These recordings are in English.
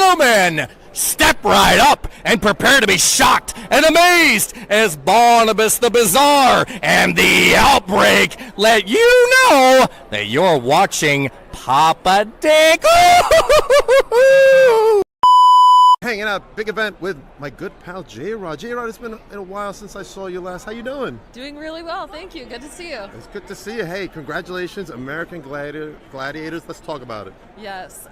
gentlemen, step right up and prepare to be shocked and amazed as Barnabas the Bizarre and the Outbreak let you know that you're watching Papa Dick. Hanging out, big event with my good pal J-Rod. J-Rod, it's been a while since I saw you last. How you doing? Doing really well, thank you. Good to see you. It's good to see you. Hey, congratulations, American Gladiators. Let's talk about it. Yes,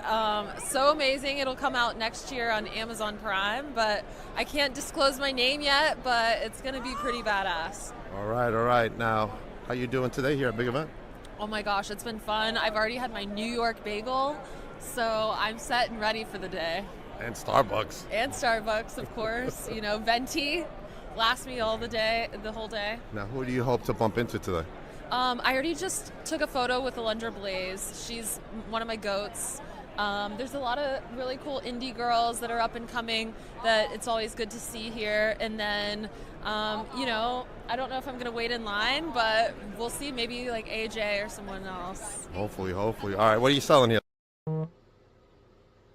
so amazing. It'll come out next year on Amazon Prime, but I can't disclose my name yet, but it's going to be pretty badass. All right. Now, how you doing today here at Big Event? Oh my gosh, it's been fun. I've already had my New York bagel, so I'm set and ready for the day. And Starbucks. And Starbucks, of course. You know, venti lasts me the whole day. Now, who do you hope to bump into today? I already just took a photo with Alundra Blaze. She's one of my goats. There's a lot of really cool indie girls that are up and coming that it's always good to see here. And then, you know, I don't know if I'm going to wait in line, but we'll see. Maybe like AJ or someone else. Hopefully. All right, what are you selling here?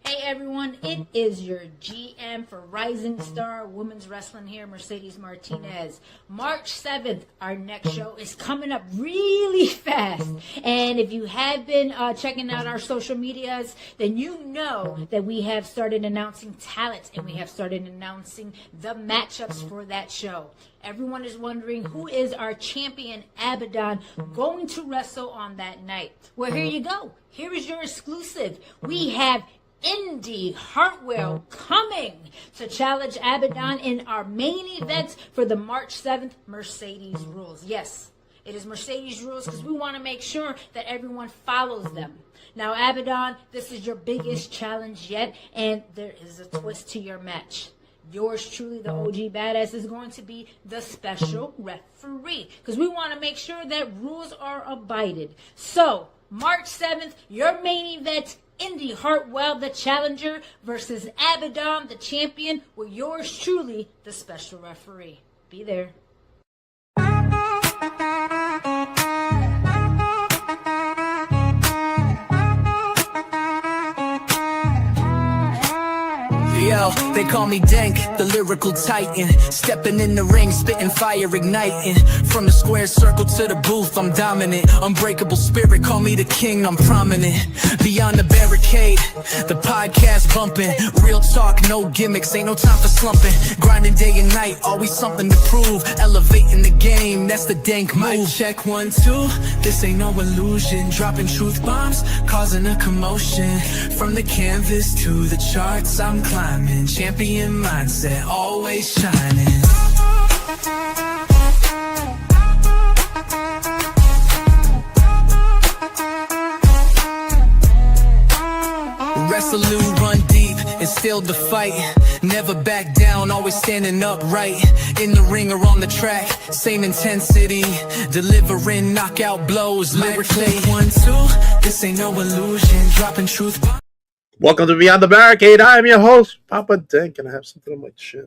Hey everyone, it is your GM for Rising Star Women's Wrestling here, Mercedes Martinez. March 7th, our next show is coming up really fast. And if you have been checking out our social medias, then you know that we have started announcing talent and we have started announcing the matchups for that show. Everyone is wondering who is our champion Abaddon going to wrestle on that night. Well, here you go. Here is your exclusive. We have Indy Hartwell coming to challenge Abaddon in our main event for the March 7th Mercedes Rules. Yes, it is Mercedes Rules because we want to make sure that everyone follows them. Now, Abaddon, this is your biggest challenge yet, and there is a twist to your match. Yours truly, the OG Badass, is going to be the special referee because we want to make sure that rules are abided. So, March 7th, your main event, Indy Hartwell, the challenger, versus Abaddon, the champion, with yours truly, the special referee. Be there. Yo, they call me Dank, the lyrical titan. Stepping in the ring, spitting fire, igniting. From the square circle to the booth, I'm dominant. Unbreakable spirit, call me the king, I'm prominent. Beyond the barricade, the podcast bumping. Real talk, no gimmicks, ain't no time for slumping. Grinding day and night, always something to prove. Elevating the game, that's the Dank move. Mic check 1, 2, this ain't no illusion. Dropping truth bombs, causing a commotion. From the canvas to the charts, I'm climbing. Champion mindset, always shining. Resolute, run deep, and still the fight. Never back down, always standing upright. In the ring or on the track, same intensity. Delivering knockout blows. Lyrically 1, 2, this ain't no illusion. Dropping truth. Welcome to Beyond the Barricade. I am your host, Papa Dink, and I have something on my chin.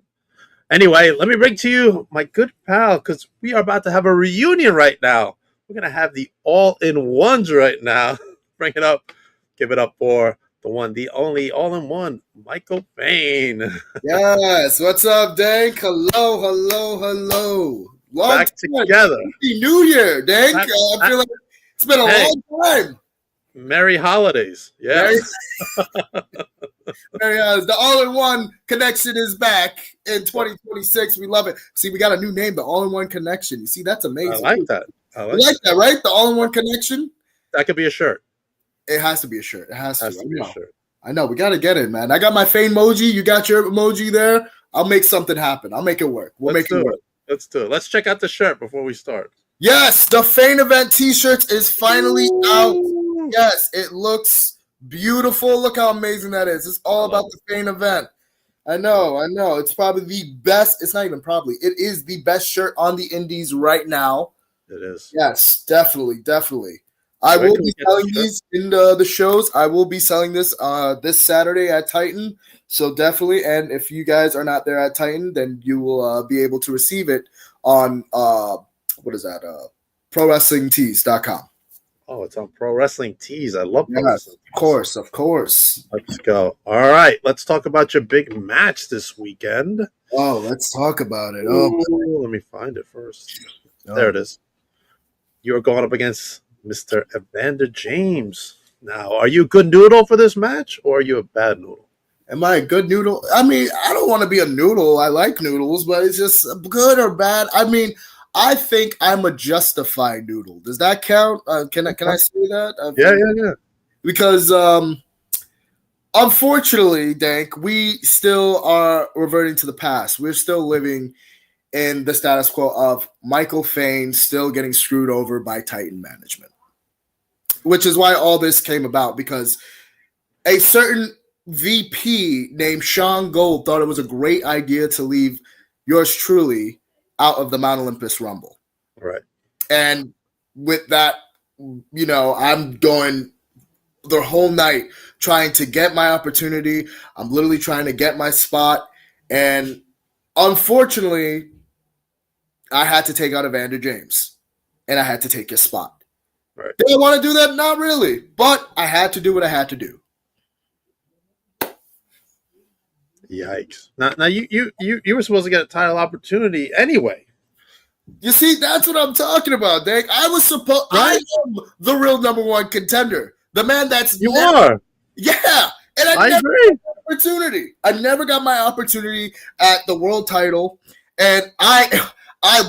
Anyway, let me bring to you my good pal, because we are about to have a reunion right now. We're going to have the all-in-ones right now. Bring it up. Give it up for the one, the only all-in-one, Michael Fain. Yes. What's up, Dank? Hello. Back together. Happy New Year, Dank. I feel like it's been a long time. Merry holidays. Yes. The all-in-one connection is back in 2026. We love it. See, we got a new name, the all-in-one connection. You see, that's amazing. I like that. You like that, right? The all-in-one connection. That could be a shirt. It has to be a shirt. It has to be a shirt. I know. We got to get it, man. I got my Fain emoji. You got your emoji there. I'll make something happen. I'll make it work. Let's do it. Let's check out the shirt before we start. Yes, the Fain event t-shirts is finally out. Yes, it looks beautiful. Look how amazing that is. It's all about the Fain event. I know. It's probably the best. It's not even probably. It is the best shirt on the indies right now. It is. Yes, definitely. I will be selling these in the shows. I will be selling this this Saturday at Titan. So definitely. And if you guys are not there at Titan, then you will be able to receive it on ProWrestlingTees.com. Oh, it's on Pro Wrestling Tees. I love Pro Yes, Wrestling. of course. Let's go. All right, let's talk about your big match this weekend. Oh, let's talk about it. Ooh, let me find it first. There it is. You're going up against Mr. Evander James. Now, are you a good noodle for this match, or are you a bad noodle? Am I a good noodle? I mean, I don't want to be a noodle. I like noodles, but it's just good or bad. I mean, I think I'm a justified noodle. Does that count? Can I say that? Yeah. Because unfortunately, Dank, we still are reverting to the past. We're still living in the status quo of Michael Fain still getting screwed over by Titan management, which is why all this came about, because a certain VP named Sean Gold thought it was a great idea to leave yours truly out of the Mount Olympus Rumble. Right. And with that, I'm going the whole night trying to get my opportunity. I'm literally trying to get my spot. And unfortunately, I had to take out Evander James, and I had to take his spot. Right. Did I want to do that? Not really. But I had to do what I had to do. Yikes! Now you were supposed to get a title opportunity anyway. You see, that's what I'm talking about, Dave. I was supposed. Right? I am the real number one contender. The man that's you are. Yeah, and I never agree. got my opportunity. I never got my opportunity at the world title, and I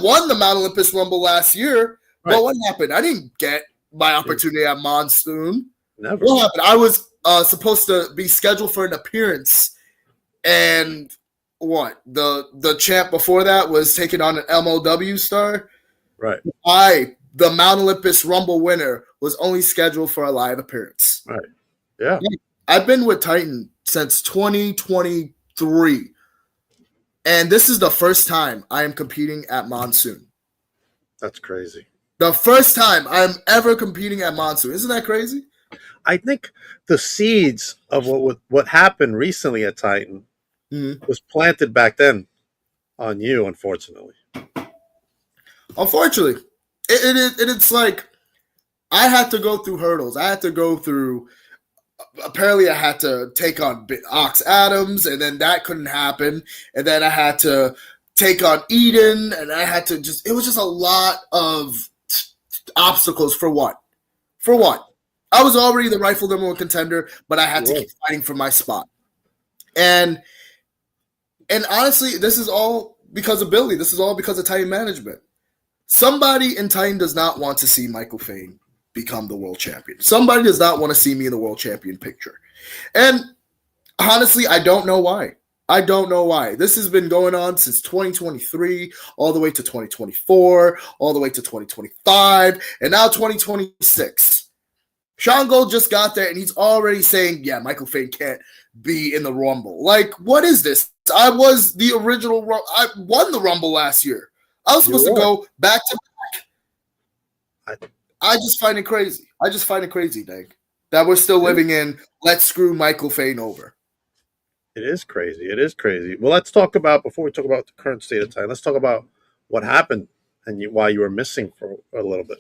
won the Mount Olympus Rumble last year. Right. But what happened? I didn't get my opportunity at Monsoon. Never. What happened? I was supposed to be scheduled for an appearance. And what? The champ before that was taking on an MLW star. Right. The Mount Olympus Rumble winner, was only scheduled for a live appearance. Right. Yeah. I've been with Titan since 2023. And this is the first time I am competing at Monsoon. That's crazy. The first time I'm ever competing at Monsoon. Isn't that crazy? I think the seeds of what happened recently at Titan was planted back then on you, unfortunately. Unfortunately. It's like I had to go through hurdles. I had to go through apparently I had to take on Ox Adams, and then that couldn't happen. And then I had to take on Eden, and I had to it was just a lot of obstacles for what? For what? I was already the rightful number one contender, but I had to keep fighting for my spot. And honestly, this is all because of Billy. This is all because of Titan management. Somebody in Titan does not want to see Michael Fain become the world champion. Somebody does not want to see me in the world champion picture. And honestly, I don't know why. I don't know why. This has been going on since 2023, all the way to 2024, all the way to 2025, and now 2026. Sean Gold just got there, and he's already saying, yeah, Michael Fain can't be in the Rumble. Like, what is this? I was the original. I won the Rumble last year. I was supposed to go back to back. I just find it crazy. I just find it crazy, Dave, that we're still living in let's screw Michael Fain over. It is crazy. It is crazy. Well, let's talk about, before we talk about the current state of time, let's talk about what happened and why you were missing for a little bit.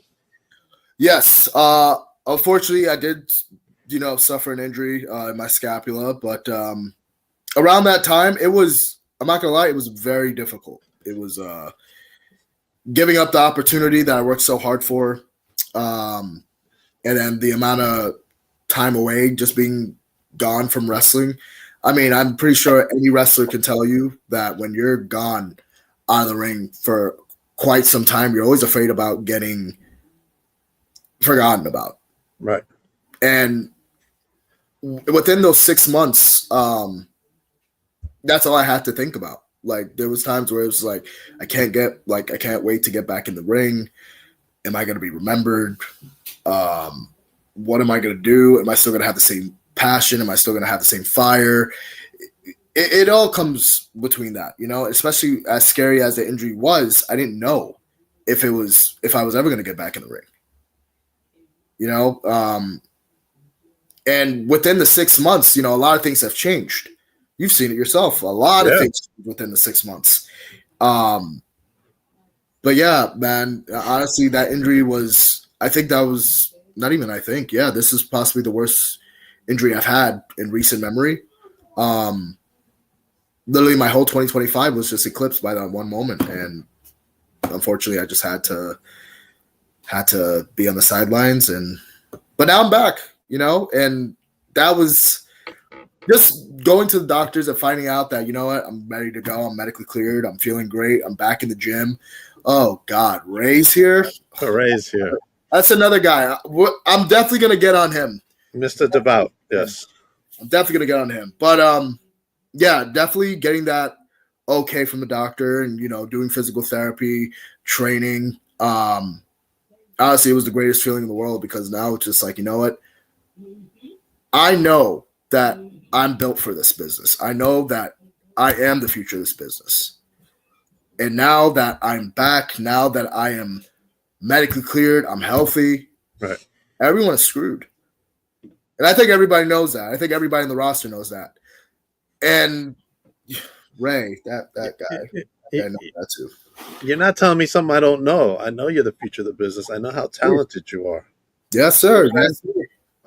Yes. Unfortunately, I did, suffer an injury in my scapula, but around that time, it was, I'm not going to lie, it was very difficult. It was giving up the opportunity that I worked so hard for, and then the amount of time away just being gone from wrestling. I mean, I'm pretty sure any wrestler can tell you that when you're gone out of the ring for quite some time, you're always afraid about getting forgotten about. Right. And within those 6 months, that's all I had to think about. Like, there was times where it was like, I can't wait to get back in the ring. Am I going to be remembered? What am I going to do? Am I still going to have the same passion? Am I still going to have the same fire? It all comes between that, especially as scary as the injury was. I didn't know if I was ever going to get back in the ring, and within the 6 months, a lot of things have changed. You've seen it yourself. A lot of things within the 6 months. But yeah, man, honestly, that injury was, I think that was not even I think. Yeah, this is possibly the worst injury I've had in recent memory. Literally, my whole 2025 was just eclipsed by that one moment, and unfortunately, I just had to be on the sidelines. But now I'm back, and that was just going to the doctors and finding out that, you know what, I'm ready to go. I'm medically cleared. I'm feeling great. I'm back in the gym. Oh God, Ray's here. Ray's here. That's another guy. I'm definitely gonna get on him, Mr. Devout. Yes, I'm definitely gonna get on him. But yeah, definitely getting that okay from the doctor, and doing physical therapy, training. Honestly, it was the greatest feeling in the world, because now it's just like, you know what? I know that I'm built for this business. I know that I am the future of this business. And now that I'm back, now that I am medically cleared, I'm healthy. Right. Everyone is screwed. And I think everybody knows that. I think everybody in the roster knows that. And Ray, that guy, I know that too. You're not telling me something I don't know. I know you're the future of the business. I know how talented you are. Yes, sir. Yes, sir.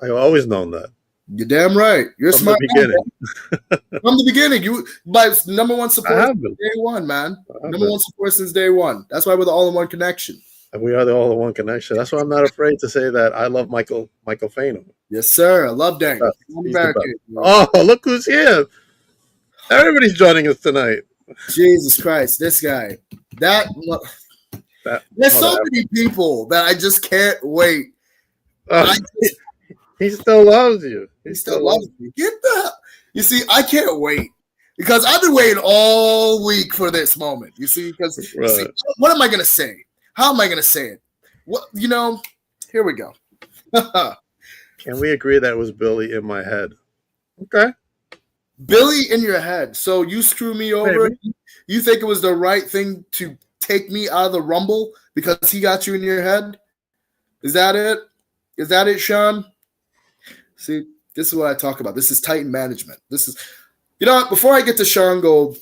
I've always known that. You're damn right. You're From smart. The beginning. From the beginning. You my number one support since day one, man. Number one support since day one. That's why we're the all-in-one connection. And we are the all-in-one connection. That's why I'm not afraid to say that I love Michael Fain. Yes, sir. I love Dank. Oh, look who's here. Everybody's joining us tonight. Jesus Christ, this guy. There's so many people that I just can't wait. He still loves you. He still loves me. You see, I can't wait, because I've been waiting all week for this moment. You see, because what am I going to say? How am I going to say it? Here we go. Can we agree that it was Billy in my head? Okay. Billy in your head. So you screw me over. Maybe. You think it was the right thing to take me out of the Rumble because he got you in your head? Is that it? Is that it, Sean? See, this is what I talk about. This is Titan management. This is, before I get to Sean Gold,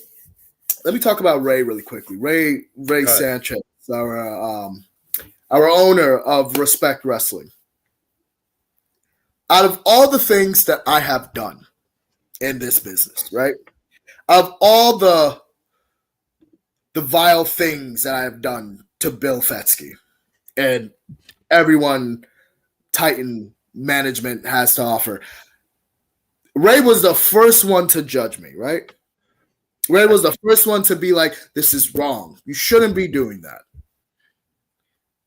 let me talk about Ray really quickly. Ray Sanchez, our owner of Respect Wrestling. Out of all the things that I have done in this business, right? Of all the vile things that I have done to Bill Fetsky and everyone Titan management has to offer, Ray was the first one to judge me, right? Ray was the first one to be like, this is wrong. You shouldn't be doing that.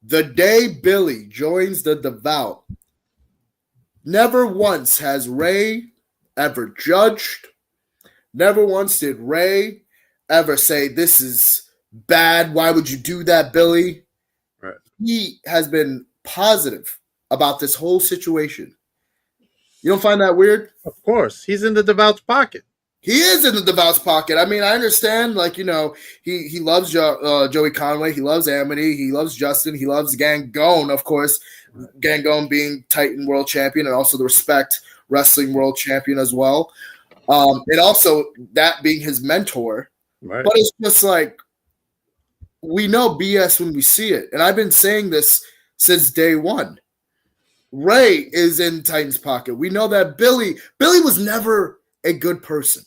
The day Billy joins the Devout, never once has Ray ever judged. Never once did Ray ever say, this is bad. Why would you do that, Billy? Right. He has been positive about this whole situation. You don't find that weird? Of course. He's in the Devout's pocket. He is in the Devout's pocket. I mean, I understand, he loves Joey Conway. He loves Amity. He loves Justin. He loves Gangone, of course. Gangone being Titan World Champion and also the Respect Wrestling World Champion as well. And also that being his mentor. Right. But it's just like, we know BS when we see it. And I've been saying this since day one. Ray is in Titan's pocket. We know that Billy was never a good person.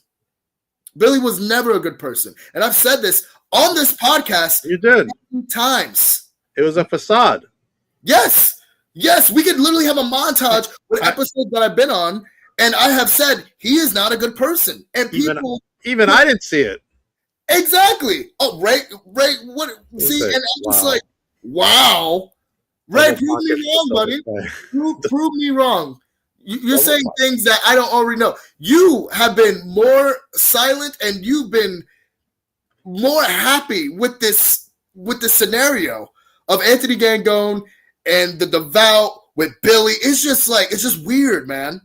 Billy was never a good person. And I've said this on this podcast. You did. Times. It was a facade. Yes. Yes. We could literally have a montage with episodes that I've been on. And I have said he is not a good person. And people. Even I didn't see it. Exactly. Oh, Ray, what? See, and I'm just like, wow. Ray, prove me wrong, buddy. Prove me wrong. You're saying things that I don't already know. You have been more silent, and you've been more happy with this scenario of Anthony Gangone and the Devout with Billy. It's just weird, man.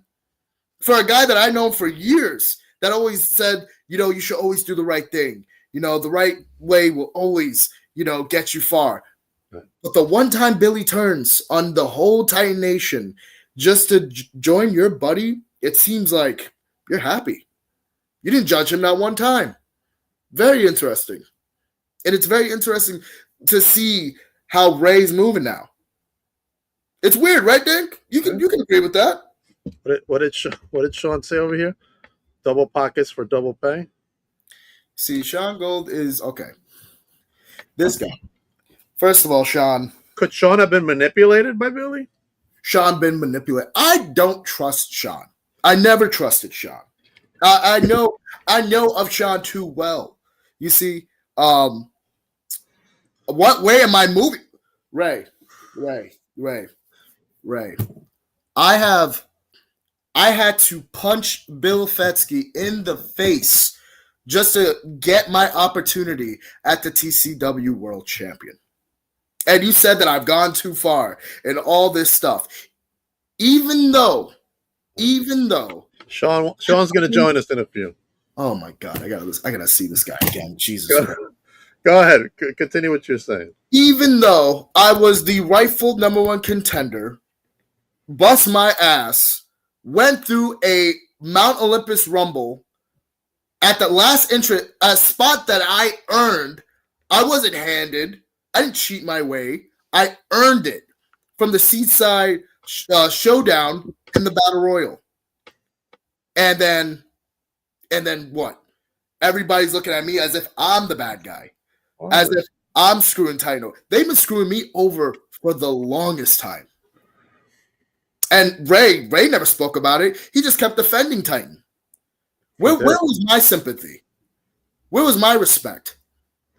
For a guy that I know for years that always said, you should always do the right thing. The right way will always, get you far. Right. But the one time Billy turns on the whole Titan Nation just to join your buddy, it seems like you're happy. You didn't judge him not one time. Very interesting. And it's very interesting to see how Ray's moving now. It's weird, right, Dink? You can agree with that. What did Sean say over here? Double pockets for double pay. See, Sean Gold is okay. This guy. First of all, Sean. Could Sean have been manipulated by Billy? Sean been manipulated. I don't trust Sean. I never trusted Sean. I know of Sean too well. You see, what way am I moving? Ray. I had to punch Bill Fetsky in the face just to get my opportunity at the TCW World Champion. And you said that I've gone too far in all this stuff. Even though Sean's going to join us in a few. Oh my God, I gotta see this guy again. Jesus. Go ahead. Continue what you're saying. Even though I was the rightful number one contender, bust my ass, went through a Mount Olympus Rumble at the last entrance, a spot that I earned. I wasn't handed. I didn't cheat my way. I earned it from the Seaside Showdown in the Battle Royal. And then what? Everybody's looking at me as if I'm the bad guy. Oh. As if I'm screwing Titan. They've been screwing me over for the longest time. And Ray never spoke about it. He just kept defending Titan. Where was my sympathy? Where was my respect?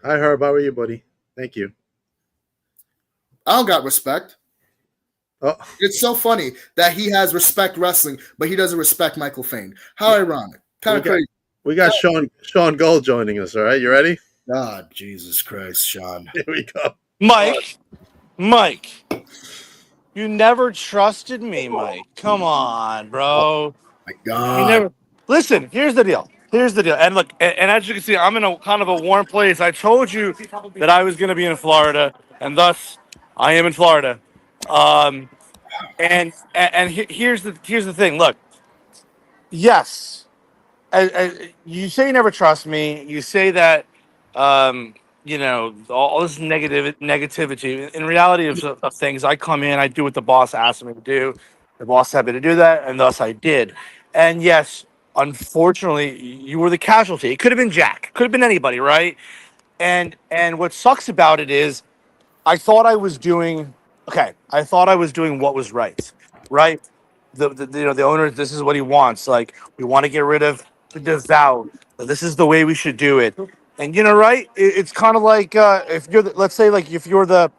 Hi, Herb. How are you, buddy? Thank you. I don't got respect. Oh. It's so funny that he has respect wrestling, but he doesn't respect Michael Fain. How ironic. Kind of crazy. We got Sean Gold joining us, all right? You ready? God, Jesus Christ, Sean. Here we go. Mike. You never trusted me, Mike. Come on, bro. Oh my God. Listen, here's the deal. And look, and as you can see, I'm in a kind of a warm place. I told you that I was going to be in Florida, and thus I am in Florida. And here's the thing. Look, yes, you say you never trust me. You say that, all this negativity. In reality of things, I come in, I do what the boss asked me to do. The boss had me to do that, and thus I did. And yes, unfortunately, you were the casualty. It could have been Jack. Could have been anybody, right? And what sucks about it is, I thought I was doing what was right. The owner, this is what he wants. Like, we want to get rid of the devout. This is the way we should do it. And right? It's kind of like if you're let's say like if you're the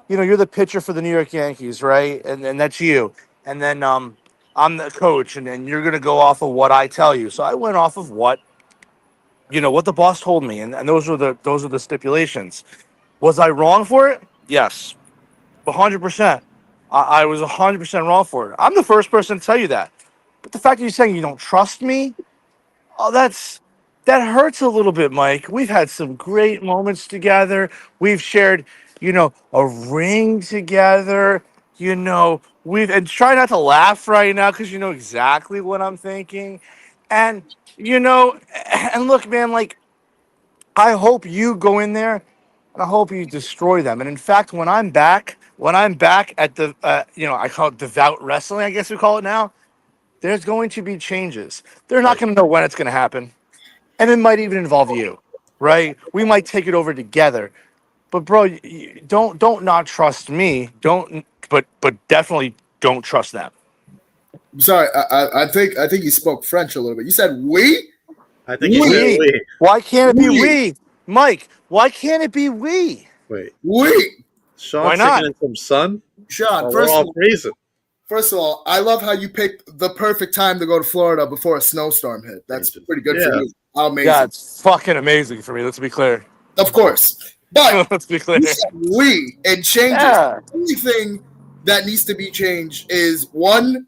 you're the pitcher for the New York Yankees, right? And that's you. And then I'm the coach, and then you're gonna go off of what I tell you. So I went off of what the boss told me, and those are the stipulations. Was I wrong for it? Yes, 100%. I was 100% wrong for it. I'm the first person to tell you that. But the fact that you're saying you don't trust me, that hurts a little bit, Mike. We've had some great moments together. We've shared, a ring together. And try not to laugh right now because you know exactly what I'm thinking. And and look, man, like, I hope you go in there and I hope you destroy them. And in fact, when I'm back at the, I call it devout wrestling, I guess we call it now, there's going to be changes. They're not going to know when it's going to happen. And it might even involve you, right? We might take it over together. But bro, don't not trust me. But definitely don't trust them. Sorry, I think you spoke French a little bit. You said we? I think you said we. Why can't it be we? Mike, why can't it be we? Wait. We? Sean's singing some sun? Sean, first of all, I love how you picked the perfect time to go to Florida before a snowstorm hit. That's pretty good for you. Amazing. Yeah, it's fucking amazing for me. Let's be clear. Of course. But let's be clear. We and changes. Yeah. The only thing that needs to be changed is one,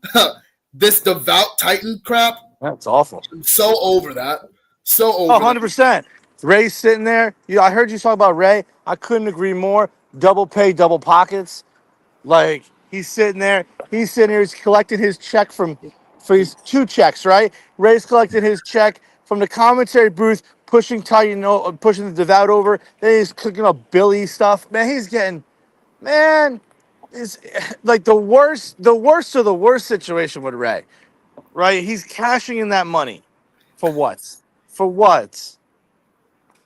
this devout Titan crap. That's awful. I'm so over that. So over 100%. Ray's sitting there. I heard you talk about Ray. I couldn't agree more. Double pay, double pockets. Like, he's sitting there. He's collecting his check for his 2 checks, right? Ray's collecting his check from the commentary booth, pushing the devout over. Then he's cooking up Billy stuff. Man, he's getting, is like the worst situation with Ray, right? He's cashing in that money for what? For what?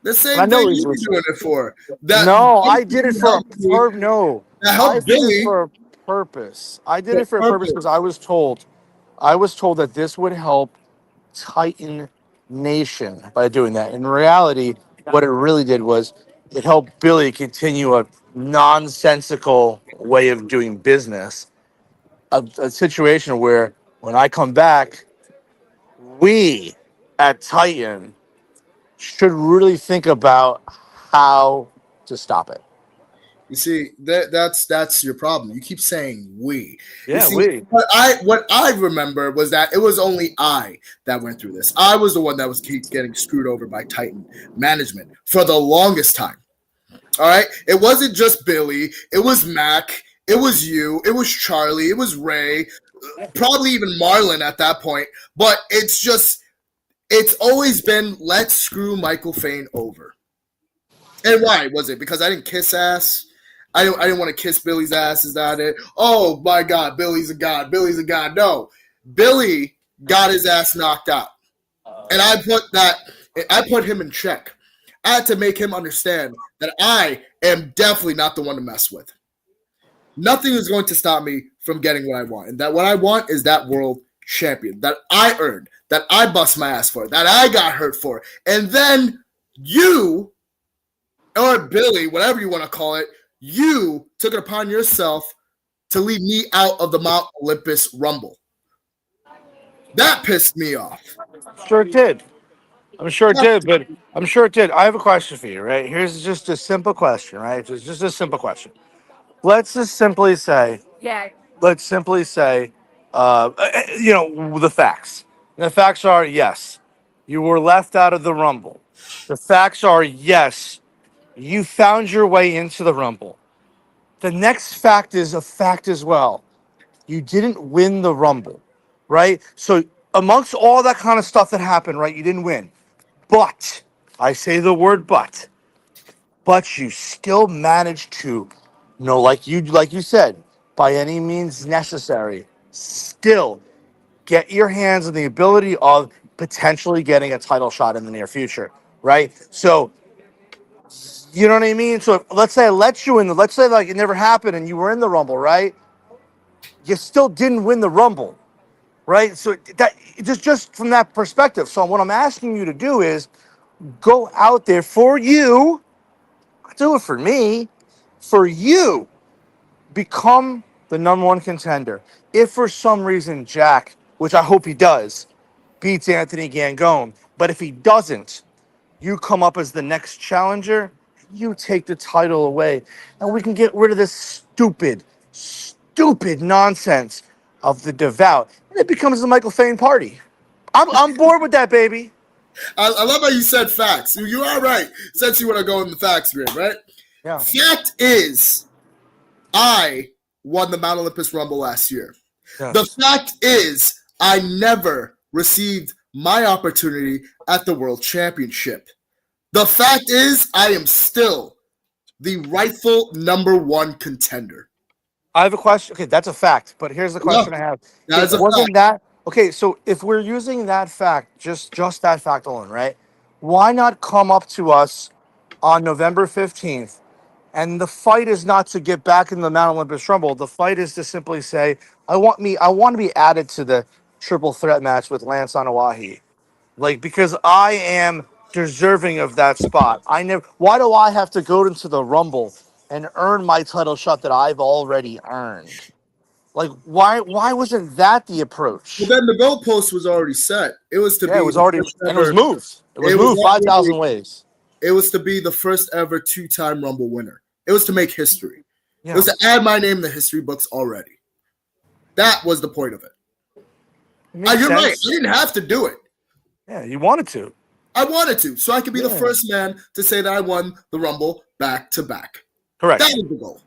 The And I same know thing he's you be listening. doing it for. That No, I did it for a helped me. no. That I helped did it Billy for a purpose. I did for it for a purpose because purpose. I was told that this would help Titan Nation by doing that. In reality, what it really did was it helped Billy continue a nonsensical way of doing business. A situation where when I come back, we at Titan should really think about how to stop it. You see, that's your problem. You keep saying we. You Yeah, see, we. what I remember was that it was only I that went through this. I was the one that was keep getting screwed over by Titan management for the longest time. All right, it wasn't just Billy. It was Mac. It was you. It was Charlie. It was Ray. Probably even Marlon at that point. But it's always been let's screw Michael Fain over. And why was it? Because I didn't kiss ass. I didn't want to kiss Billy's ass. Is that it? Oh my God, Billy's a god. Billy's a god. No, Billy got his ass knocked out, and I put him in check. I had to make him understand that I am definitely not the one to mess with. Nothing is going to stop me from getting what I want, and that what I want is that world champion that I earned, that I bust my ass for, that I got hurt for, and then you or Billy, whatever you want to call it, you took it upon yourself to leave me out of the Mount Olympus Rumble. That pissed me off. Sure it did. I'm sure it did, but I'm sure it did. I have a question for you, right? Here's just a simple question, right? Just a simple question. Let's just simply say, let's simply say, the facts. And the facts are yes, you were left out of the Rumble. The facts are yes, you found your way into the Rumble. The next fact is a fact as well. You didn't win the Rumble, right? So amongst all that kind of stuff that happened, right, you didn't win. But I say the word but you still managed to, like you said, by any means necessary, still get your hands on the ability of potentially getting a title shot in the near future, right? So you know what I mean? So let's say I let you in let's say like it never happened and you were in the Rumble, right? You still didn't win the Rumble, right? So that just from that perspective. So what I'm asking you to do is go out there for you. Do it for me. For you, become the number one contender. If for some reason Jack, which I hope he does, beats Anthony Gangone, but if he doesn't, you come up as the next challenger, you take the title away, and we can get rid of this stupid nonsense of the devout, and it becomes the Michael Fain party. I'm bored with that, baby. I love how you said facts. You are right. Since you want to go in the facts grid, right? Yeah. Fact is, I won the Mount Olympus Rumble last year. Yes. The fact is, I never received my opportunity at the World Championship. The fact is, I am still the rightful number one contender. I have a question. Okay, that's a fact. But here's the question I have. That is a Wasn't fact. that okay? So if we're using that fact, just that fact alone, right? Why not come up to us on November 15th? And the fight is not to get back in the Mount Olympus Rumble. The fight is to simply say, I want to be added to the triple threat match with Lance Anawahi. Like, because I am deserving of that spot. Why do I have to go into the Rumble and earn my title shot that I've already earned? Like, why wasn't that the approach? Well, then the goalpost was already set. It was to Yeah, it be was the already, first and it was ever, moved. It was moved 5,000 ways. It was to be the first ever two-time Rumble winner. It was to make history. Yeah. It was to add my name in the history books already. That was the point of it. You're right. I didn't have to do it. Yeah, you wanted to. I wanted to, so I could be the first man to say that I won the Rumble back to back. Correct. That was the goal.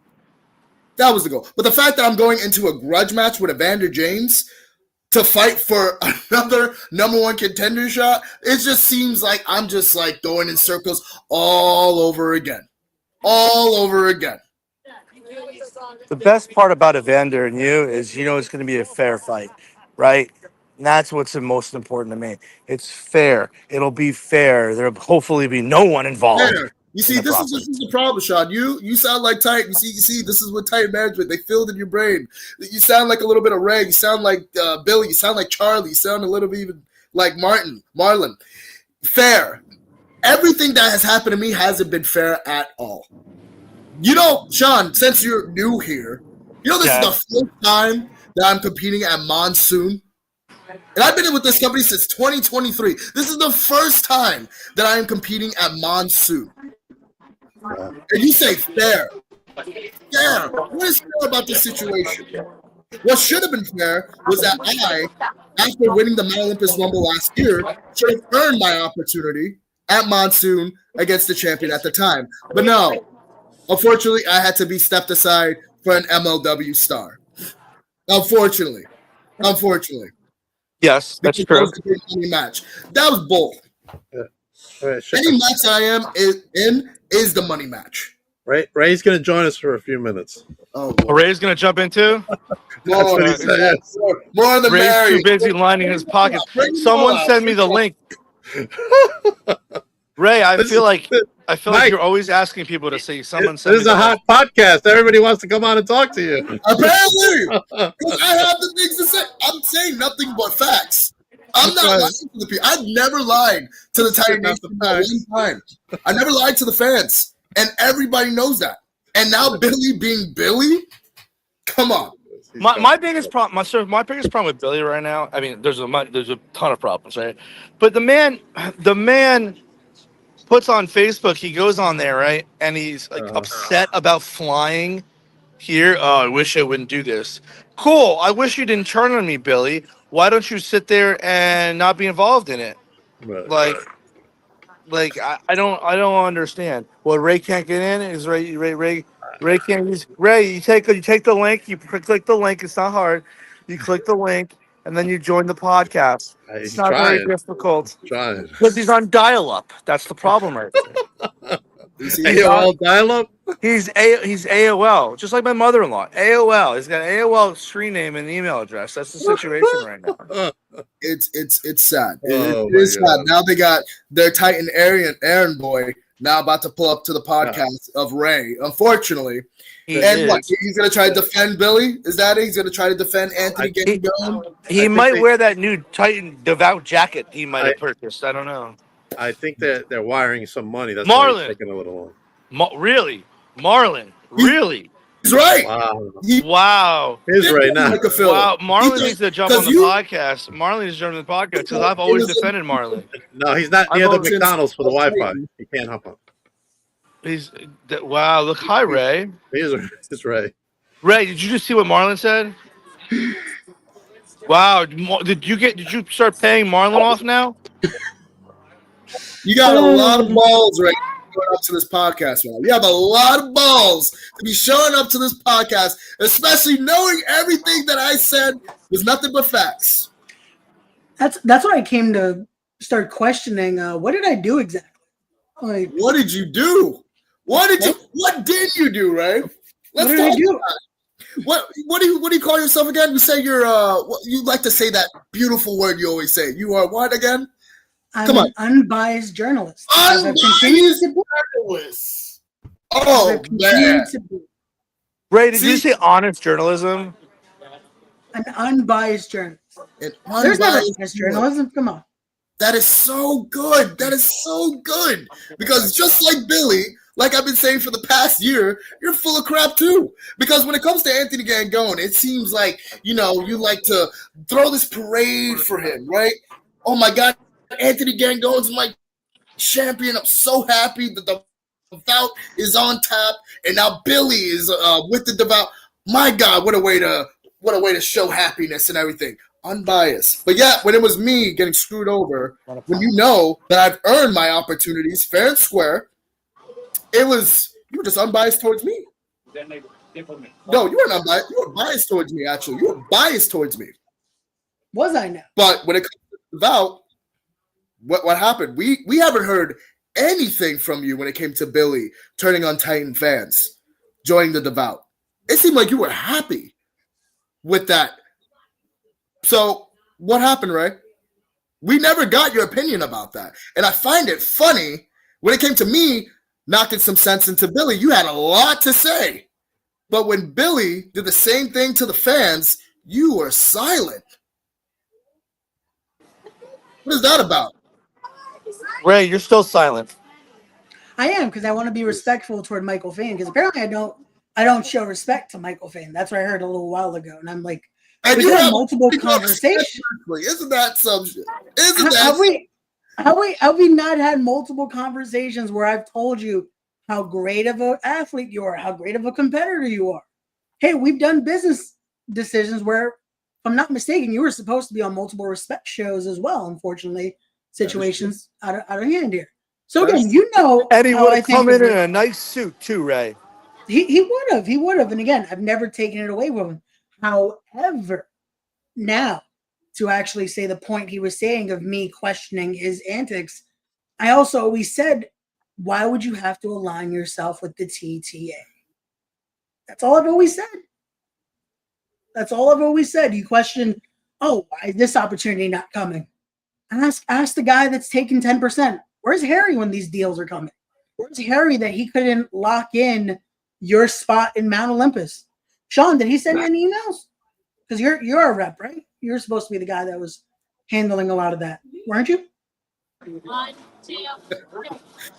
That was the goal. But the fact that I'm going into a grudge match with Evander James to fight for another number one contender shot, it just seems like I'm just like going in circles all over again. All over again. The best part about Evander and you is it's going to be a fair fight, right? And that's what's the most important to me. It's fair. It'll be fair. There'll hopefully be no one involved. Fair. You in see, this process. is the problem, Sean. You sound like Titan. You see, this is what Titan management. They filled in your brain. You sound like a little bit of Ray. You sound like Billy. You sound like Charlie. You sound a little bit even like Marlon. Fair. Everything that has happened to me hasn't been fair at all. Sean, since you're new here, this is the first time that I'm competing at Monsoon. And I've been with this company since 2023. This is the first time that I am competing at Monsoon. And you say fair. Fair. What is fair about this situation? What should have been fair was that I, after winning the Mount Olympus Rumble last year, should have earned my opportunity at Monsoon against the champion at the time. But no. Unfortunately, I had to be stepped aside for an MLW star. Unfortunately. Yes, that's true. Match. That was bull. Yeah. Right, any match I am in is the money match. Ray's going to join us for a few minutes. Oh, Ray's going to jump in too? That's what he said. More than Ray's too busy lining his pockets. Someone send me the link. Ray, I feel like you're always asking people to say someone. This is a hot podcast. Everybody wants to come on and talk to you. Apparently, because I have the things to say. I'm saying nothing but facts. I'm not lying to the people. I've never lied to the Titan Nation one time. I never lied to the fans, and everybody knows that. And now Billy being Billy, come on. My biggest problem with Billy right now. I mean, there's a ton of problems, right? But the man puts on Facebook, he goes on there, right? And he's like upset about flying here. Oh, I wish I wouldn't do this. Cool. I wish you didn't turn on me, Billy. Why don't you sit there and not be involved in it? Right. Like I don't understand. Well, Ray can't get in. Is Ray can't use Ray? You take the link. You click the link. It's not hard. You click the link. And then you join the podcast. It's not very difficult. Because he's on dial-up. That's the problem right there. AOL dial-up? He's AOL, just like my mother-in-law. AOL. He's got an AOL screen name and email address. That's the situation right now. It's sad. It is sad. Now they got their Titan Aaron boy now about to pull up to the podcast of Ray. Unfortunately. He's going to try to defend Billy? Is that it? He's going to try to defend Anthony getting going? He might wear that new Titan Devout jacket he might have purchased. I don't know. I think that they're wiring some money. That's Marlon. why it's taking a little long. Really? Marlon? Really? He's right. Wow. He's right now. Wow. Marlon needs to jump on the podcast. Marlon needs to jump on the podcast because I've always defended Marlon. No, he's not near the McDonald's for the Wi-Fi. He can't hop on. Wow. Look, hi, Ray. It's Ray. Ray, did you just see what Marlon said? Wow. Did you start paying Marlon off now? You got a lot of balls right going up to this podcast, man. You have a lot of balls to be showing up to this podcast, especially knowing everything that I said was nothing but facts. That's why I came to start questioning. What did I do exactly? Like, what did you do? What did you do, Ray? Let's what did I do? What do you call yourself again? You say you like to say that beautiful word you always say. You are what again? I'm an unbiased journalist. Unbiased journalist. Oh man. Ray, did you say honest journalism? An unbiased journalist. There's never biased journalism. Come on. That is so good. Because just like Billy, like I've been saying for the past year, you're full of crap too. Because when it comes to Anthony Gangone, it seems like, you like to throw this parade for him, right? Oh my God, Anthony Gangone's my champion. I'm so happy that the Devout is on tap, and now Billy is with the Devout. My God, what a way to show happiness and everything. Unbiased. But yeah, when it was me getting screwed over, when you know that I've earned my opportunities fair and square, you were just unbiased towards me. No, you weren't unbiased. You were biased towards me, actually. You were biased towards me. Was I now? But when it comes to Devout, what happened? We haven't heard anything from you when it came to Billy turning on Titan fans, joining the Devout. It seemed like you were happy with that. So what happened, Ray? We never got your opinion about that. And I find it funny when it came to me knocking some sense into Billy, you had a lot to say. But when Billy did the same thing to the fans, you were silent. What is that about? Ray, you're still silent. I am, because I want to be respectful toward Michael Fain, because apparently I don't show respect to Michael Fain. That's what I heard a little while ago. And I'm like, and we've had multiple conversations. Isn't that some shit? Have we not had multiple conversations where I've told you how great of an athlete you are, how great of a competitor you are? Hey, we've done business decisions where, if I'm not mistaken, you were supposed to be on multiple respect shows as well. Unfortunately, situations out of hand here. So again, you know, and he would have come in a nice suit too, Ray. He would have. And again, I've never taken it away from him. However, now to actually say the point he was saying of me questioning his antics, I also always said, why would you have to align yourself with the TTA? That's all I've always said. That's all I've always said. You question, oh, why is this opportunity not coming? Ask the guy that's taking 10%. Where's Harry when these deals are coming? Where's Harry that he couldn't lock in your spot in Mount Olympus? Sean, did he send any emails? Because you're a rep, right? You're supposed to be the guy that was handling a lot of that, weren't you? You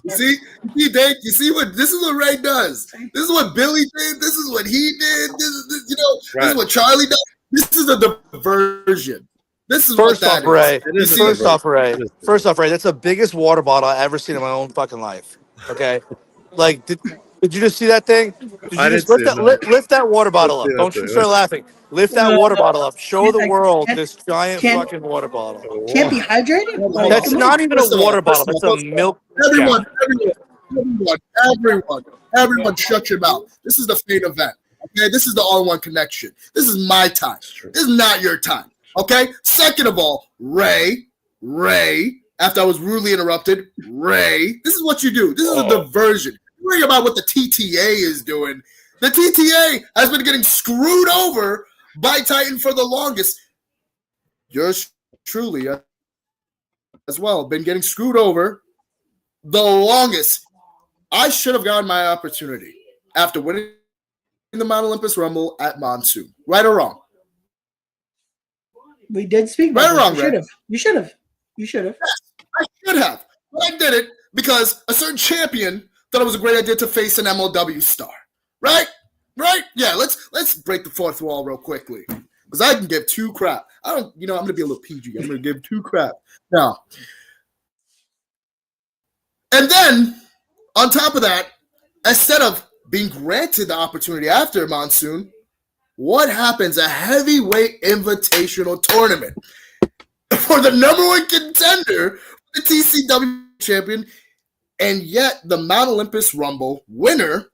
see, Dave, you see what this is what Ray does. This is what Billy did. This is what he did. This is what Charlie does. This is a diversion. This is First what off, that Ray. is. First off, Ray. That's the biggest water bottle I've ever seen in my own fucking life. Okay, like did you just see that thing? Did you just lift that water bottle up? Don't you start laughing. Lift that water bottle up. Show the world this giant fucking water bottle. Can't be hydrated? That's not even a water bottle. That's a milk. Everyone, shut your mouth. This is the Fain event. Okay, this is the all-in-one connection. This is my time. This is not your time. Okay. Second of all, Ray. After I was rudely interrupted, Ray. This is what you do. This is a diversion. Worry about what the TTA is doing. The TTA has been getting screwed over by Titan for the longest. Yours truly, as well, been getting screwed over the longest. I should have gotten my opportunity after winning the Mount Olympus Rumble at Monsoon. Right or wrong? We did speak about right or wrong, You should have. Yes, I should have. But I did it because a certain champion thought it was a great idea to face an MLW star. Right? Yeah, let's break the fourth wall real quickly. Because I can give two crap. I'm going to be a little PG. I'm going to give two crap. Now. And then, on top of that, instead of being granted the opportunity after Monsoon, what happens? A heavyweight invitational tournament for the number one contender, the TCW champion, and yet the Mount Olympus Rumble winner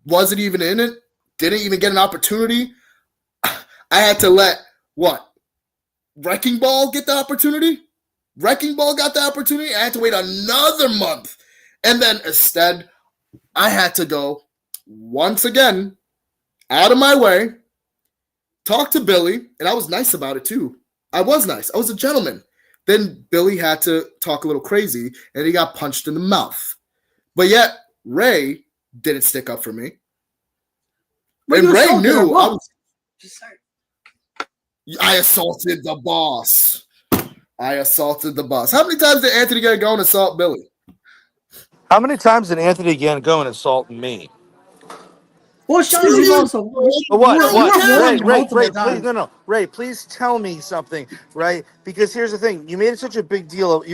wasn't even in it, didn't even get an opportunity. I had to let, Wrecking Ball get the opportunity? Wrecking Ball got the opportunity. I had to wait another month. And then instead, I had to go once again out of my way, talk to Billy, and I was nice about it too. I was nice. I was a gentleman. Then Billy had to talk a little crazy, and he got punched in the mouth. But yet, Ray didn't stick up for me. And Ray knew I assaulted the boss. How many times did Anthony get to go and assault Billy? How many times did Anthony again go and assault me? Well, Sean, you also. What? Ray, please, no. Ray, please tell me something, right? Because here's the thing: you made such a big deal.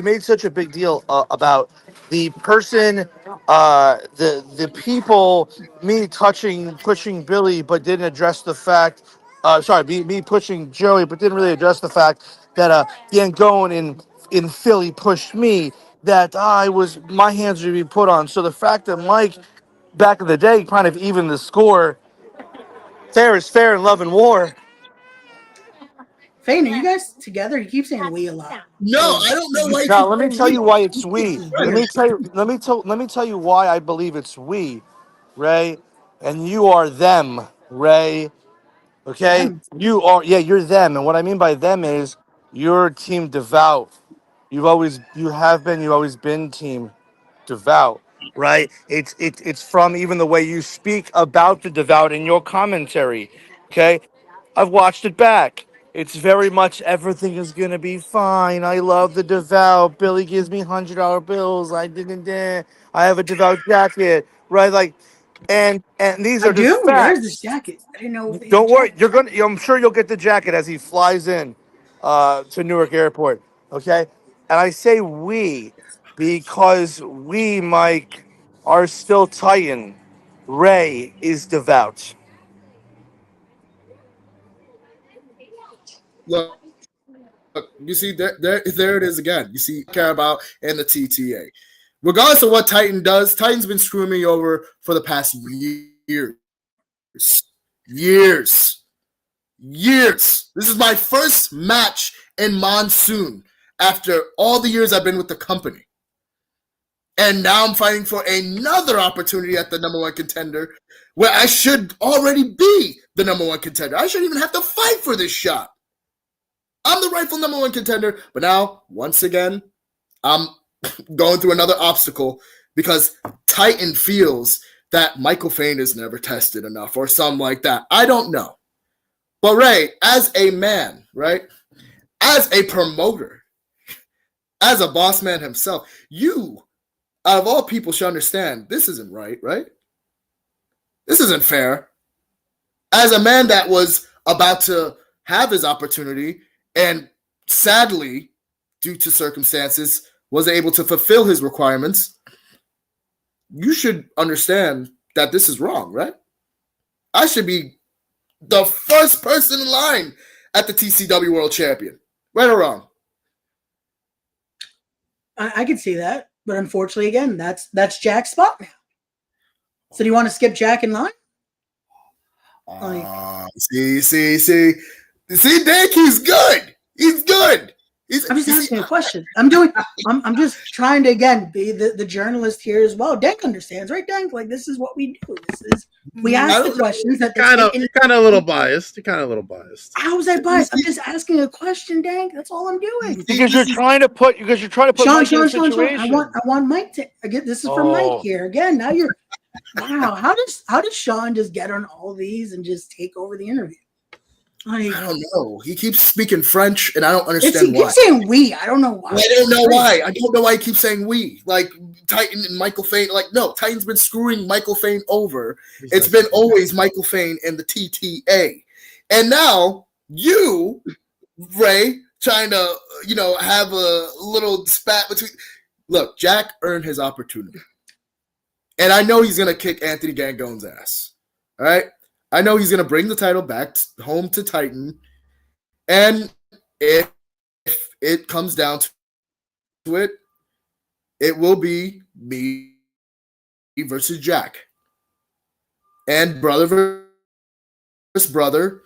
About the person, the people, me pushing Billy, but didn't address the fact. Me pushing Joey, but didn't really address the fact that Yangon in Philly pushed me. That my hands would be put on. So the fact that Mike, back in the day, kind of even the score. Fair is fair in love and war. Fain, are you guys together? You keep saying we a lot. No, I don't know why. Now let me tell you why it's we. Let me tell you why I believe it's we, Ray. and you are them, Ray. Okay, Them. you're them, and what I mean by them is you're Team Devout. You have been, you've always been Team Devout, right? It's from even the way you speak about the Devout in your commentary. Okay, I've watched it back. It's very much everything is gonna be fine. I love the Devout. Billy gives me $100 bills. I didn't. I have a Devout jacket, right? Like, and these I are just do. There's this facts. jacket. I didn't know they had Don't worry, jackets. you're gonna. I'm sure you'll get the jacket as he flies in to Newark Airport. Okay, and I say we because we, Mike, are still Titan. Ray is devout. Look, you see, there it is again. You see, care about and the TTA. Regardless of what Titan does, Titan's been screwing me over for the past years. Years. This is my first match in Monsoon after all the years I've been with the company. And now I'm fighting for another opportunity at the number one contender where I should already be the number one contender. I shouldn't even have to fight for this shot. I'm the rightful number one contender, but now, once again, I'm going through another obstacle because Titan feels that Michael Fain is never tested enough or something like that. I don't know. But Ray, as a man, right, as a promoter, as a boss man himself, you, out of all people, should understand this isn't right? This isn't fair. As a man that was about to have his opportunity and sadly, due to circumstances, was able to fulfill his requirements, you should understand that this is wrong, right? I should be the first person in line at the TCW World Champion. Right or wrong? I could see that, but unfortunately, again, that's Jack's spot now. So do you want to skip Jack in line? See, Dick, he's good. I'm just asking a question. I'm just trying to again be the journalist here as well. Dank understands, right, Dank? Like this is what we do. We ask the questions that kind of a little biased. You're kind of a little biased. How was I biased? I'm just asking a question, Dank. That's all I'm doing. Because you're trying to put Mike in a situation. I want Mike to again. This is for Mike here again. Now you're wow. How does Sean just get on all these and just take over the interview? I don't know. He keeps speaking French, and I don't understand why. He keeps saying we. I don't know why. I don't know why. I don't know why he keeps saying we. Like Titan and Michael Fain. Like, no, Titan's been screwing Michael Fain over. It's been always Michael Fain and the TTA. And now you, Ray, trying to, have a little spat between. Look, Jack earned his opportunity. And I know he's going to kick Anthony Gangone's ass. All right? I know he's going to bring the title back home to Titan. And if it comes down to it, it will be me versus Jack. And brother versus brother.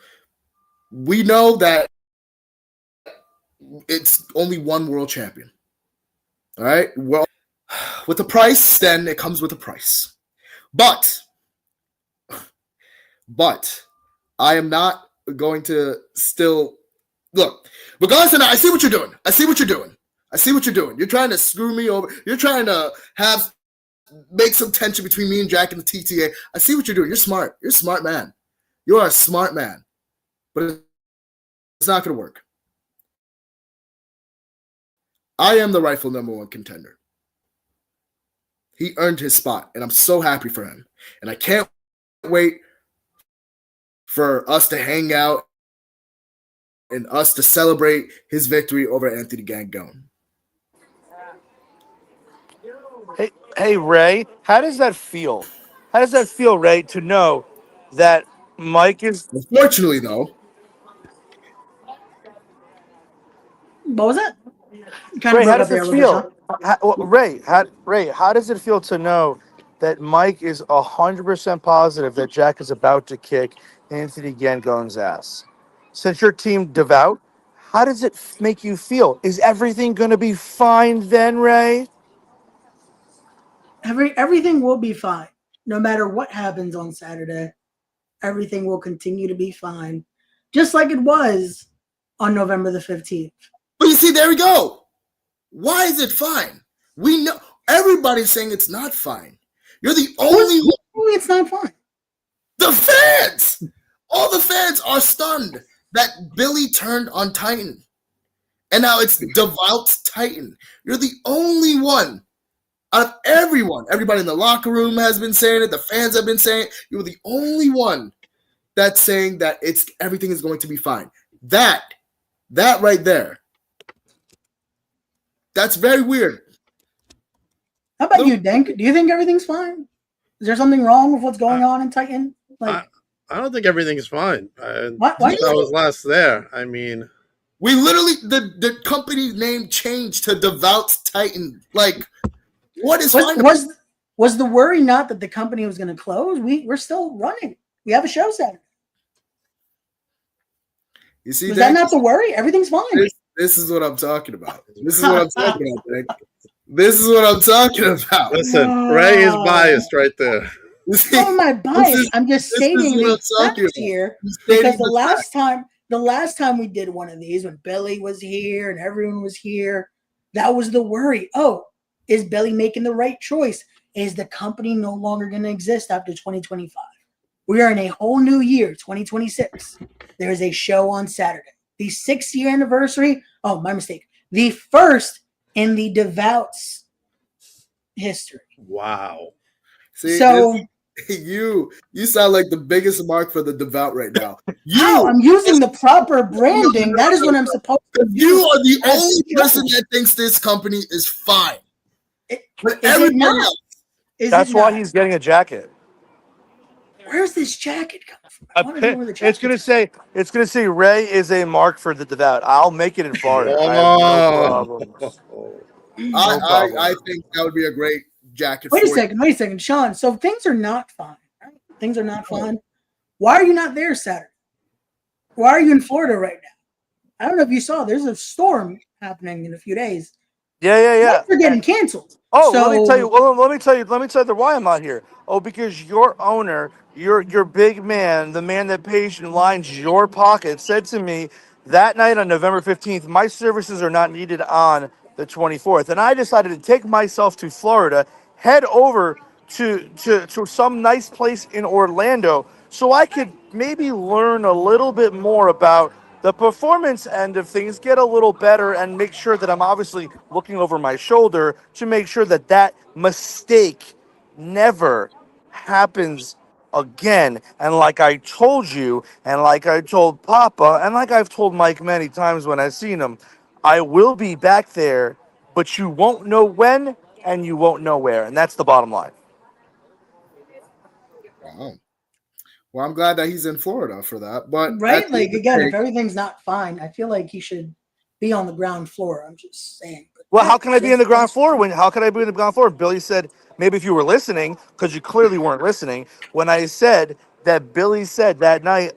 We know that it's only one world champion. All right? Well, with the price, then it comes with a price. But I am not going to still look. Regardless of that, I see what you're doing. You're trying to screw me over. You're trying to make some tension between me and Jack and the TTA. I see what you're doing. You're smart. You're a smart man. You are a smart man. But it's not going to work. I am the rightful number one contender. He earned his spot, and I'm so happy for him. And I can't wait for us to hang out and us to celebrate his victory over Anthony Gangone. Hey, Ray, how does that feel? How does that feel, Ray, to know that Mike is... Unfortunately, though. What was it? Ray, how does it feel? Ray, how does it feel to know that Mike is 100% positive that Jack is about to kick Anthony Gangone's ass? Since your team Devout, how does it make you feel? Is everything going to be fine then, Ray? Everything will be fine. no matter what happens on Saturday, everything will continue to be fine, just like it was on November the 15th. But you see, there we go. Why is it fine? We know everybody's saying it's not fine. You're the only one. It's not fine. The fans, all the fans are stunned that Billy turned on Titan. And now it's Devout Titan. You're the only one out of everyone. Everybody in the locker room has been saying it. The fans have been saying it. You're the only one that's saying that everything is going to be fine. That right there. That's very weird. How about you, Denk? Do you think everything's fine? Is there something wrong with what's going on in Titan? I don't think everything's fine. Why I was last there. I mean, we literally the company name changed to Devout Titan. Like, what is fine? Was the worry not that the company was going to close? We're still running. We have a show Saturday. You see, was that not the worry? Everything's fine. This is what I'm talking about. This is what I'm talking about, Denk. This is what I'm talking about. Listen, Ray is biased right there. How am I biased? I'm just stating the facts here because the last time we did one of these, when Billy was here and everyone was here, that was the worry. Oh, is Billy making the right choice? Is the company no longer going to exist after 2025? We are in a whole new year, 2026. There is a show on Saturday. The 6th-year anniversary. Oh, my mistake. The first in the Devout's history. Wow. See, so you sound like the biggest mark for the Devout right now. I'm using the proper branding. That is what I'm supposed to do. You are the only person that thinks this company is fine. But everyone else. That's why he's getting a jacket. Where's this jacket coming from? It's gonna say Ray is a mark for the Devout. I'll make it in Florida. I think that would be a great jacket. Wait a second, Sean. So things are not fine. Right? Things are not fine. Why are you not there Saturday? Why are you in Florida right now? I don't know if you saw. There's a storm happening in a few days. Yeah. They're getting canceled. Oh, so, let me tell you why I'm out here. Oh, because your owner, your big man, the man that pays and lines your pocket, said to me that night on November 15th, my services are not needed on the 24th. And I decided to take myself to Florida, head over to some nice place in Orlando so I could maybe learn a little bit more about the performance end of things, get a little better, and make sure that I'm obviously looking over my shoulder to make sure that mistake never happens again. And like I told you, and like I told Papa, and like I've told Mike many times when I've seen him, I will be back there, but you won't know when and you won't know where. And that's the bottom line. Wow. Well, I'm glad that he's in Florida for that. But right, like again, if everything's not fine, I feel like he should be on the ground floor. I'm just saying. Well, how can I be on the ground floor how can I be on the ground floor? Billy said, maybe if you were listening, because you clearly weren't listening, when I said that Billy said that night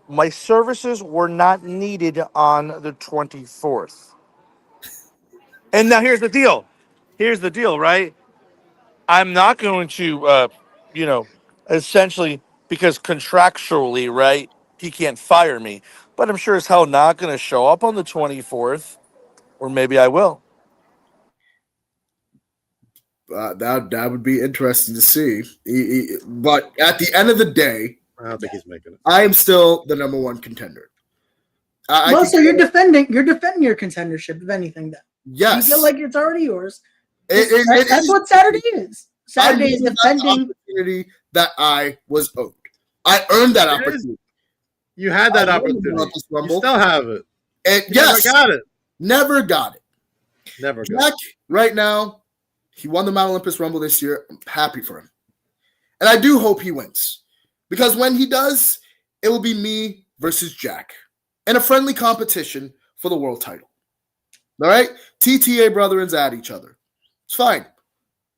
my services were not needed on the 24th. And now here's the deal. Right? I'm not going to, essentially, because contractually, right, he can't fire me. But I'm sure as hell not going to show up on the 24th, or maybe I will. That would be interesting to see. But at the end of the day, I don't think he's making it. I am still the number one contender. So you're defending your contendership, if anything. Then yes, you feel like it's already yours. That's what Saturday is. Saturday is defending opportunity that I was owed. I earned that opportunity. You had that opportunity. You still have it. Yes, never got it. Never got it. Never got Jack, it. right now, he won the Mount Olympus Rumble this year. I'm happy for him. And I do hope he wins. Because when he does, it will be me versus Jack. In a friendly competition for the world title. All right? TTA brethrens at each other. It's fine.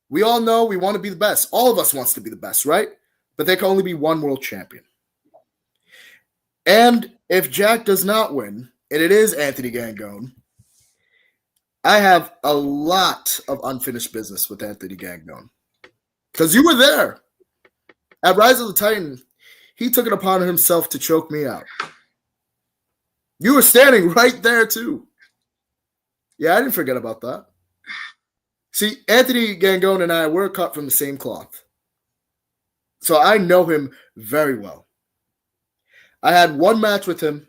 We all know we want to be the best. All of us wants to be the best, right? But there can only be one world champion. And if Jack does not win, and it is Anthony Gangone, I have a lot of unfinished business with Anthony Gangone. Because you were there. At Rise of the Titan, he took it upon himself to choke me out. You were standing right there, too. Yeah, I didn't forget about that. See, Anthony Gangone and I were cut from the same cloth. So I know him very well. I had one match with him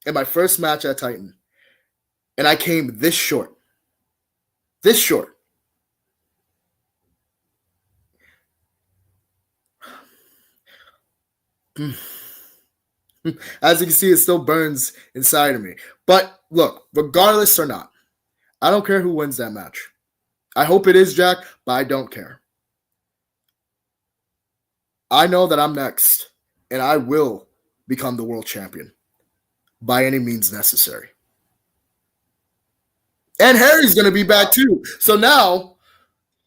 in my first match at Titan, and I came this short. This short. As you can see, it still burns inside of me. But look, regardless or not, I don't care who wins that match. I hope it is Jack, but I don't care. I know that I'm next, and I will become the world champion by any means necessary. And Harry's going to be back too. So now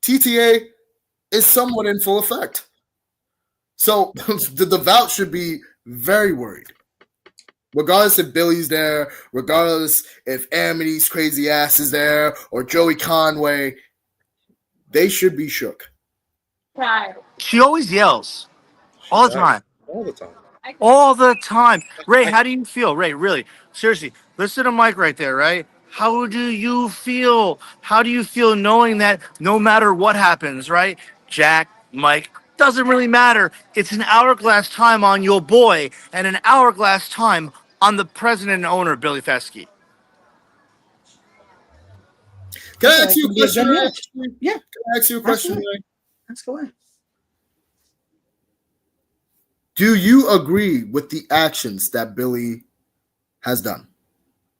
TTA is somewhat in full effect. So the Devout should be very worried. Regardless if Billy's there, regardless if Amity's crazy ass is there, or Joey Conway, they should be shook. She always yells. All the time. All the time. All the time. Ray, how do you feel? Ray, really, seriously, listen to Mike right there, right? How do you feel? How do you feel knowing that no matter what happens, right? Jack, Mike, doesn't really matter. It's an hourglass time on your boy and an hourglass time on the president and owner, Billy Fesky. Can I ask you a question, Ray? Yeah. Can I ask you a question, Ray? Let's go ahead. Do you agree with the actions that Billy has done?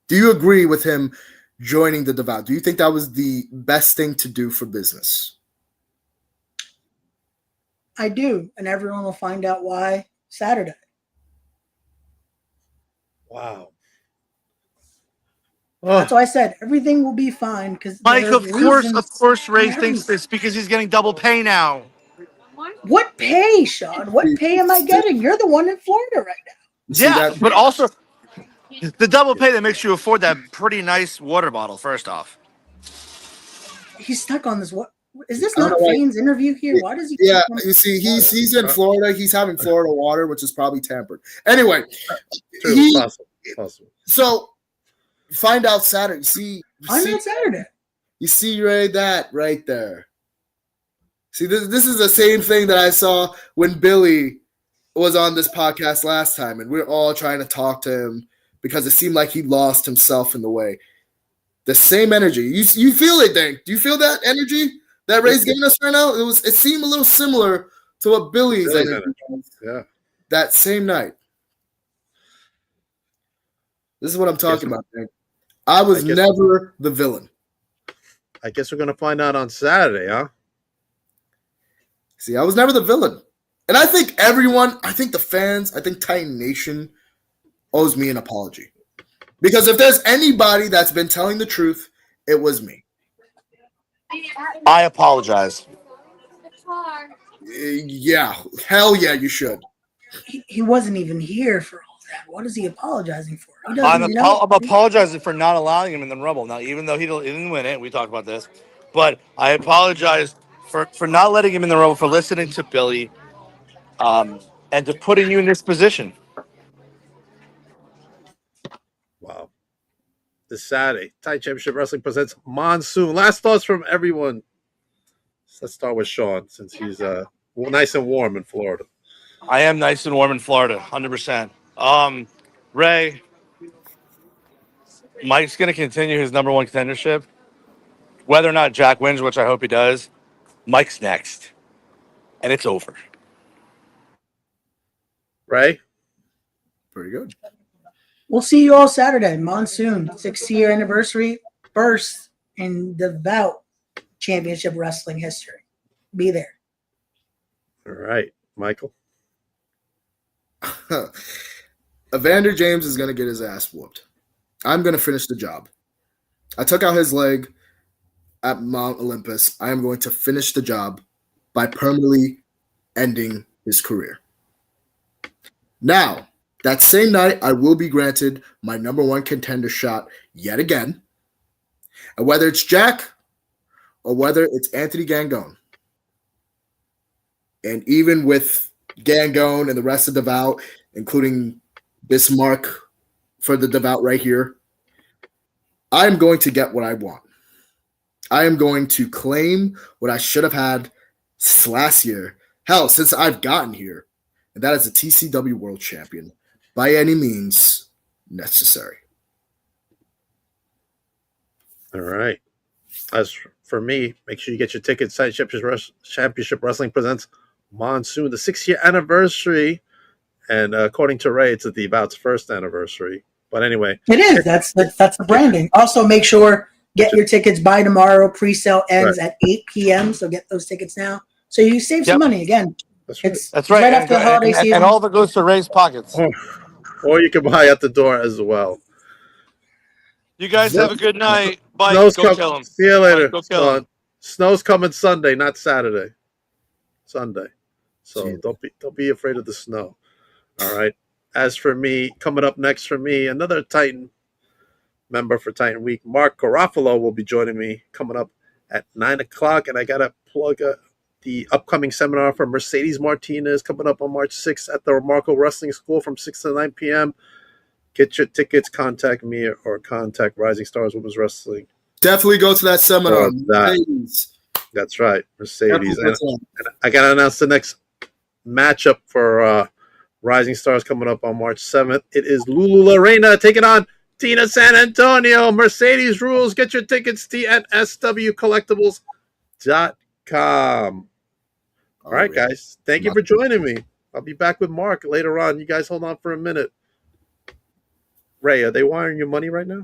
Do you agree with him joining the Devout? Do you think that was the best thing to do for business? I do, and everyone will find out why Saturday. Wow. That's why I said everything will be fine because Mike, of course, Ray thinks this because he's getting double pay now. What pay, Sean? What pay am I getting? You're the one in Florida right now. Yeah, but also the double pay that makes you afford that pretty nice water bottle. First off, he's stuck on this. What is this? Not Fain's interview here? Why does he? Yeah, you see, he's in Florida. He's having Florida water, which is probably tampered. Anyway, possible. So find out Saturday. See, find out Saturday. You see, Ray, that right there. See, this is the same thing that I saw when Billy was on this podcast last time, and we're all trying to talk to him because it seemed like he lost himself in the way. The same energy. You feel it, Dank. Do you feel that energy that Ray's giving us right now? It seemed a little similar to what Billy's energy was. Yeah. That same night. This is what I'm talking about, Dank. I was never the villain. I guess we're going to find out on Saturday, huh? See, I was never the villain. And I think the fans, I think Titan Nation owes me an apology. Because if there's anybody that's been telling the truth, it was me. I apologize. Yeah, hell yeah, you should. He wasn't even here for all that. What is he apologizing for? I'm apologizing for not allowing him in the Rumble. Now, even though he didn't win it, we talked about this, but I apologize for not letting him in the Rumble, for listening to Billy, and to putting you in this position. Wow. This Saturday, Titan Championship Wrestling presents Monsoon. Last thoughts from everyone. Let's start with Sean, since he's nice and warm in Florida. I am nice and warm in Florida, 100%. Ray, Mike's going to continue his number one contendership. Whether or not Jack wins, which I hope he does, Mike's next. And it's over. Ray? Pretty good. We'll see you all Saturday. Monsoon, 6th-year anniversary, first in Devout Championship Wrestling history. Be there. All right. Michael? Evander James is going to get his ass whooped. I'm going to finish the job. I took out his leg at Mount Olympus. I am going to finish the job by permanently ending his career. Now, that same night, I will be granted my number one contender shot yet again. And whether it's Jack or whether it's Anthony Gangone, And even with Gangone and the rest of Devout, including Bismarck for the Devout right here, I am going to get what I want. I am going to claim what I should have had last year. Hell, since I've gotten here. And that is the TCW World Champion by any means necessary. All right. As for me, make sure you get your tickets. Championship Wrestling presents Monsoon, the 6-year anniversary. And according to Ray, it's the Devout's first anniversary. But anyway. It is. That's the branding. Also, make sure, get your tickets by tomorrow. Pre-sale ends at 8 p.m., so get those tickets now. So you save some money again. That's right. That's right. Right after the holiday season. And all of it goes to Ray's pockets. Or you can buy at the door as well. You guys have a good night. Bye. Snow's Go kill him. See you later. Go kill him. Snow's coming Sunday, not Saturday. Sunday. So don't be afraid of the snow. All right. As for me, coming up next for me, another Titan member for Titan Week, Mark Garofalo, will be joining me coming up at 9 o'clock. And I got to plug the upcoming seminar for Mercedes Martinez coming up on March 6th at the Remarkable Wrestling School from 6 to 9 p.m. Get your tickets, contact me, or contact Rising Stars Women's Wrestling. Definitely go to that seminar. That's right, Mercedes. And I got to announce the next matchup for Rising Stars coming up on March 7th. It is Lulu Lorena taking on Tina San Antonio. Mercedes rules. Get your tickets, tnswcollectibles.com. All right, guys. Thank you for joining me. I'll be back with Mark later on. You guys hold on for a minute. Ray, are they wiring your money right now?